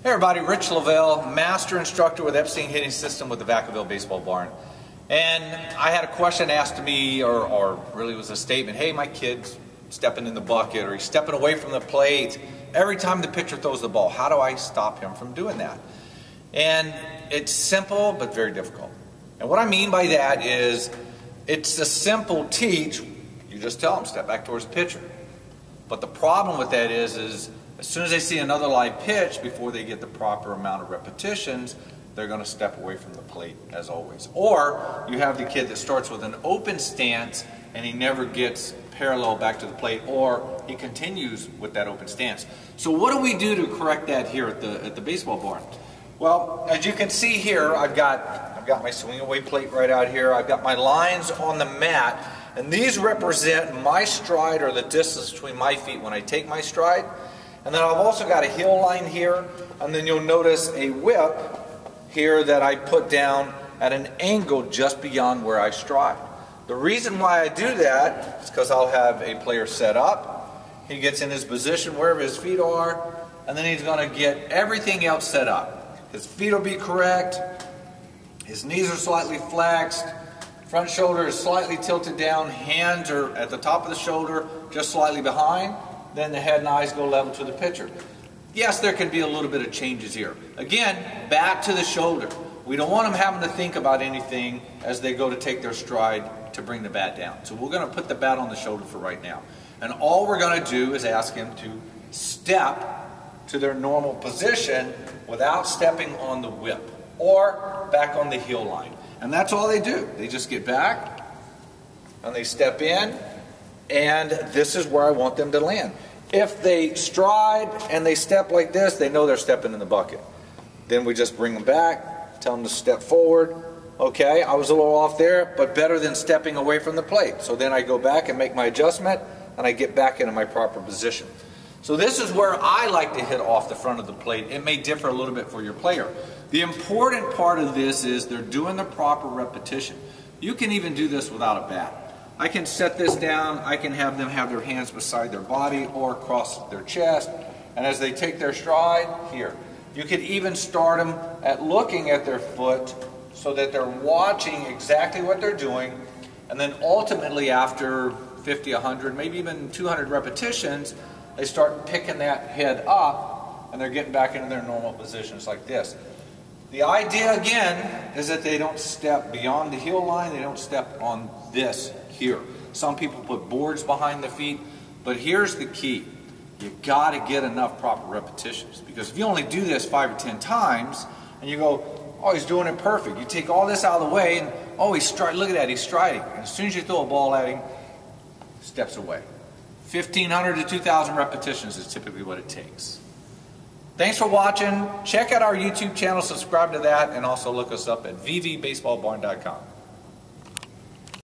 Hey everybody, Rich Lovell, Master Instructor with Epstein Hitting System with the Vacaville Baseball Barn. And I had a question asked to me, or really it was a statement, hey, my kid's stepping in the bucket or he's stepping away from the plate every time the pitcher throws the ball. How do I stop him from doing that? And it's simple but very difficult. And what I mean by that is it's a simple teach. You just tell them, step back towards the pitcher. But the problem with that is as soon as they see another live pitch, before they get the proper amount of repetitions, they're going to step away from the plate as always. Or you have the kid that starts with an open stance and he never gets parallel back to the plate, or he continues with that open stance. So what do we do to correct that here at the baseball barn? Well, as you can see here, I've got my swing away plate right out here. I've got my lines on the mat, and these represent my stride, or the distance between my feet when I take my stride. And then I've also got a heel line here, and then you'll notice a whip here that I put down at an angle just beyond where I stride. The reason why I do that is because I'll have a player set up, he gets in his position wherever his feet are, and then he's going to get everything else set up. His feet will be correct, his knees are slightly flexed, front shoulder is slightly tilted down, hands are at the top of the shoulder, just slightly behind. Then the head and eyes go level to the pitcher. Yes, there can be a little bit of changes here. Again, back to the shoulder. We don't want them having to think about anything as they go to take their stride to bring the bat down. So we're going to put the bat on the shoulder for right now. And all we're going to do is ask him to step to their normal position without stepping on the whip or back on the heel line. And that's all they do. They just get back and they step in. And this is where I want them to land. If they stride and they step like this, they know they're stepping in the bucket. Then we just bring them back, tell them to step forward. Okay, I was a little off there, but better than stepping away from the plate. So then I go back and make my adjustment, and I get back into my proper position. So this is where I like to hit off the front of the plate. It may differ a little bit for your player. The important part of this is they're doing the proper repetition. You can even do this without a bat. I can set this down, I can have them have their hands beside their body or across their chest, and as they take their stride, here. You could even start them at looking at their foot so that they're watching exactly what they're doing, and then ultimately after 50, 100, maybe even 200 repetitions, they start picking that head up and they're getting back into their normal positions like this. The idea again is that they don't step beyond the heel line, they don't step on this here. Some people put boards behind the feet, but here's the key. You got to get enough proper repetitions, because if you only do this 5 or 10 times and you go, oh, he's doing it perfect. You take all this out of the way and, oh, he's striding. Look at that, he's striding. And as soon as you throw a ball at him, steps away. 1,500 to 2,000 repetitions is typically what it takes. Thanks for watching. Check out our YouTube channel, subscribe to that, and also look us up at vvbaseballbarn.com.